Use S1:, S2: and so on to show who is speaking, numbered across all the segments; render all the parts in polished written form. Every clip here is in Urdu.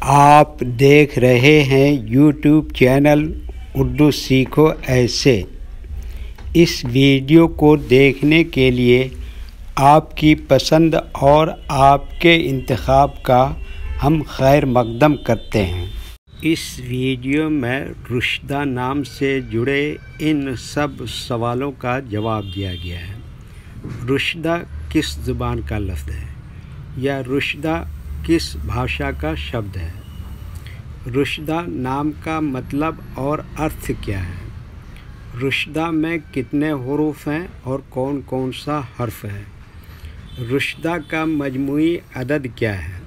S1: آپ دیکھ رہے ہیں یوٹیوب چینل اردو سیکھو ایسے۔ اس ویڈیو کو دیکھنے کے لیے آپ کی پسند اور آپ کے انتخاب کا ہم خیر مقدم کرتے ہیں۔ اس ویڈیو میں رشدہ نام سے جڑے ان سب سوالوں کا جواب دیا گیا ہے۔ رشدہ کس زبان کا لفظ ہے یا رشدہ کس بھاشا کا شبد ہے؟ رشدہ نام کا مطلب اور ارتھ کیا ہے؟ رشدہ میں کتنے حروف ہیں اور کون کون سا حرف ہے؟ رشدہ کا مجموعی عدد کیا ہے؟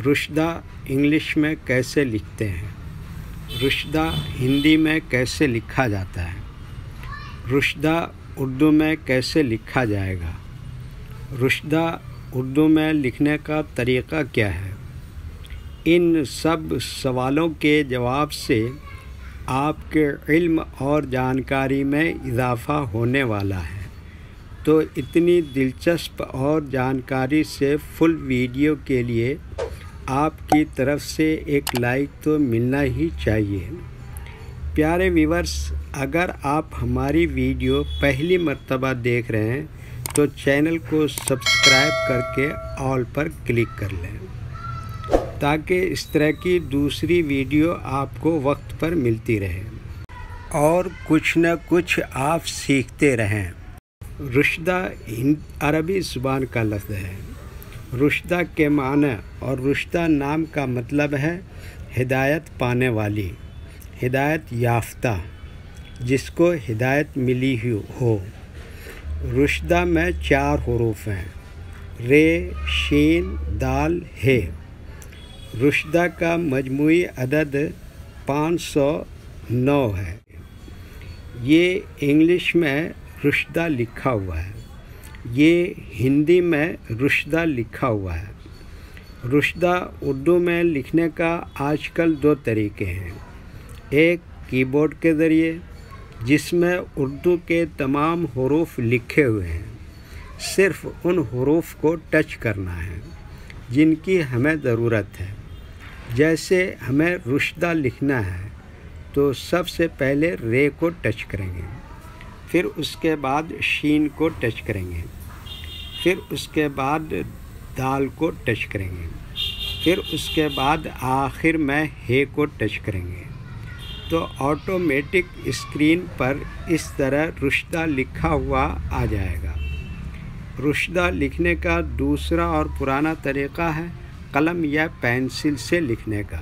S1: رشدہ انگلش میں کیسے لکھتے ہیں؟ رشدہ ہندی میں کیسے لکھا جاتا ہے؟ رشدہ اردو میں کیسے لکھا جائے گا؟ رشدہ اردو میں لکھنے کا طریقہ کیا ہے؟ ان سب سوالوں کے جواب سے آپ کے علم اور جانکاری میں اضافہ ہونے والا ہے، تو اتنی دلچسپ اور جانکاری سے فل ویڈیو کے لیے آپ کی طرف سے ایک لائک تو ملنا ہی چاہیے۔ پیارے ویورز، اگر آپ ہماری ویڈیو پہلی مرتبہ دیکھ رہے ہیں تو چینل کو سبسکرائب کر کے آل پر کلک کر لیں تاکہ اس طرح کی دوسری ویڈیو آپ کو وقت پر ملتی رہے اور کچھ نہ کچھ آپ سیکھتے رہیں۔ رشدہ عربی زبان کا لفظ ہے۔ رشدہ کے معنی اور رشدہ نام کا مطلب ہے ہدایت پانے والی، ہدایت یافتہ، جس کو ہدایت ملی ہو۔ رشدہ میں 4 حروف ہیں: ر، ش، د، ہ۔ رشدہ کا مجموعی عدد 509 ہے۔ یہ انگلش میں رشدہ لکھا ہوا ہے، یہ ہندی میں رشدہ لکھا ہوا ہے۔ رشدہ اردو میں لکھنے کا آج کل 2 طریقے ہیں، ایک کی بورڈ کے ذریعے جس میں اردو کے تمام حروف لکھے ہوئے ہیں، صرف ان حروف کو ٹچ کرنا ہے جن کی ہمیں ضرورت ہے۔ جیسے ہمیں رشدہ لکھنا ہے تو سب سے پہلے ر کو ٹچ کریں گے، پھر اس کے بعد شین کو ٹچ کریں گے، پھر اس کے بعد دال کو ٹچ کریں گے، پھر اس کے بعد آخر میں ہ کو ٹچ کریں گے، تو آٹومیٹک اسکرین پر اس طرح رشدہ لکھا ہوا آ جائے گا۔ رشدہ لکھنے کا دوسرا اور پرانا طریقہ ہے قلم یا پینسل سے لکھنے کا۔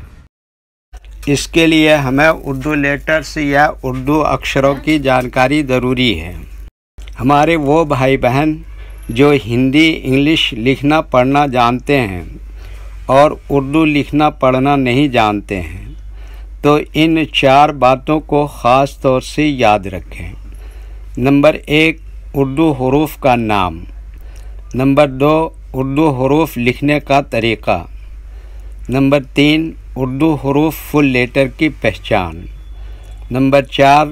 S1: اس کے لیے ہمیں اردو لیٹرز یا اردو اکشروں کی جانکاری ضروری ہے۔ ہمارے وہ بھائی بہن جو ہندی انگلش لکھنا پڑھنا جانتے ہیں اور اردو لکھنا پڑھنا نہیں جانتے ہیں تو ان 4 باتوں کو خاص طور سے یاد رکھیں۔ نمبر 1، اردو حروف کا نام۔ نمبر 2، اردو حروف لکھنے کا طریقہ۔ نمبر 3، اردو حروف فل لیٹر کی پہچان۔ نمبر 4،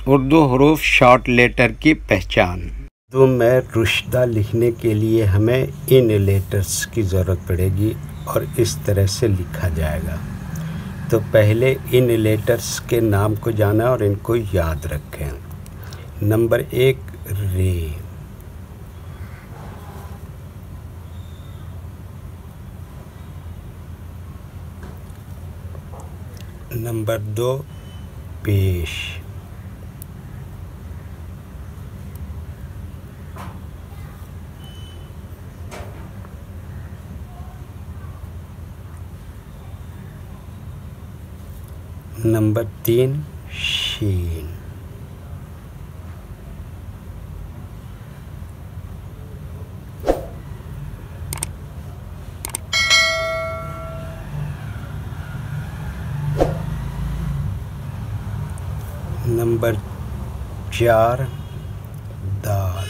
S1: اردو حروف شارٹ لیٹر کی پہچان۔ اردو میں رشدہ لکھنے کے لیے ہمیں ان لیٹرز کی ضرورت پڑے گی اور اس طرح سے لکھا جائے گا۔ تو پہلے ان لیٹرز کے نام کو جانا اور ان کو یاد رکھیں۔ نمبر 1، ر۔ نمبر 2، پیش۔ نمبر 3، شین۔ نمبر 4، دال۔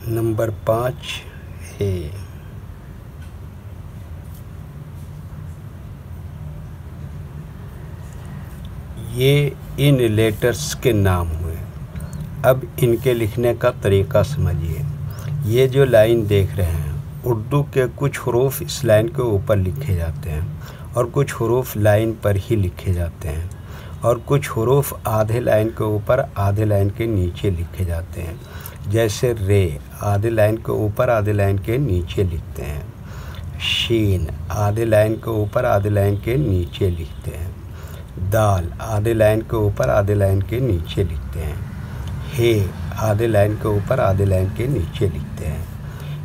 S1: نمبر 5، ہے۔ یہ ان لیٹرز کے نام ہوئے۔ اب ان کے لکھنے کا طریقہ سمجھیے۔ یہ جو لائن دیکھ رہے ہیں، اردو کے کچھ حروف اس لائن کے اوپر لکھے جاتے ہیں اور کچھ حروف لائن پر ہی لکھے جاتے ہیں، اور کچھ حروف آدھے لائن کے اوپر آدھے لائن کے نیچے لکھے جاتے ہیں۔ جیسے رے آدھے لائن کے اوپر آدھے لائن کے نیچے لکھتے ہیں، شین آدھے لائن کے اوپر آدھے لائن کے نیچے لکھتے ہیں، دال آدھے لائن کے اوپر آدھے لائن کے نیچے لکھتے ہیں، ہے آدھے لائن کے اوپر آدھے لائن کے نیچے لکھتے ہیں۔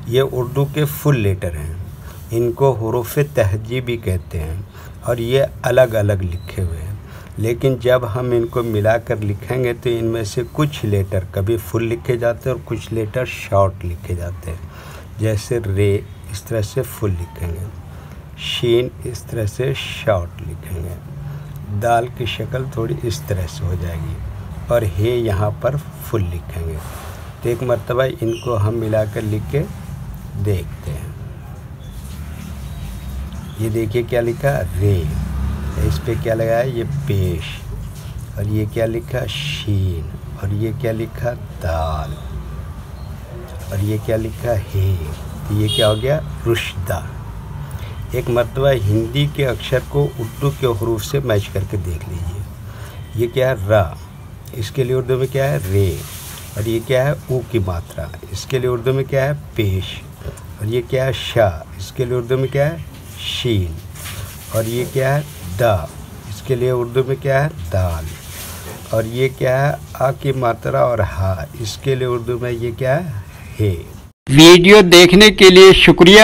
S1: یہ اردو کے فل لیٹر ہیں، ان کو حروف تہجی بھی کہتے ہیں، اور یہ الگ الگ لکھے ہوئے ہیں، لیکن جب ہم ان کو ملا کر لکھیں گے تو ان میں سے کچھ لیٹر کبھی فل لکھے جاتے ہیں اور کچھ لیٹر شارٹ لکھے جاتے ہیں۔ جیسے رے اس طرح سے فل لکھیں گے، شین اس طرح سے شارٹ لکھیں گے، دال کی شکل تھوڑی اس طرح سے ہو جائے گی، اور ہے یہاں پر فل لکھیں گے۔ تو ایک مرتبہ ان کو ہم ملا کر لکھ کے دیکھتے ہیں۔ یہ دیکھیے کیا لکھا، رے، اس پہ کیا لگا ہے، یہ پیش، اور یہ کیا لکھا، شین، اور یہ کیا لکھا، دال، اور یہ کیا لکھا، ہے۔ یہ کیا ہو گیا، رشدہ۔ ایک مرتبہ ہندی کے اکشر کو اردو کے حروف سے میچ کر کے دیکھ لیجئے۔ یہ کیا ہے، را، اس کے لیے اردو میں کیا ہے، رے، اور یہ کیا ہے، او کی ماترا، اس کے لیے اردو میں کیا ہے، پیش، اور یہ کیا ہے، شا، اس کے لیے اردو میں کیا ہے، شین، اور یہ کیا ہے، دا، اس کے لیے اردو میں کیا ہے، دال، اور یہ کیا ہے، آ کی ماترا اور ہا، اس کے لیے اردو میں یہ کیا ہے۔
S2: ویڈیو دیکھنے کے لیے شکریہ۔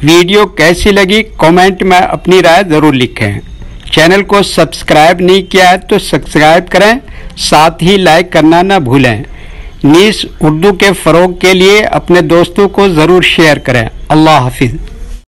S2: ویڈیو کیسی لگی کامنٹ میں اپنی رائے ضرور لکھیں۔ چینل کو سبسکرائب نہیں کیا ہے تو سبسکرائب کریں، ساتھ ہی لائک کرنا نہ بھولیں۔ نیز اردو کے فروغ کے لیے اپنے دوستوں کو ضرور شیئر کریں۔ اللہ حافظ۔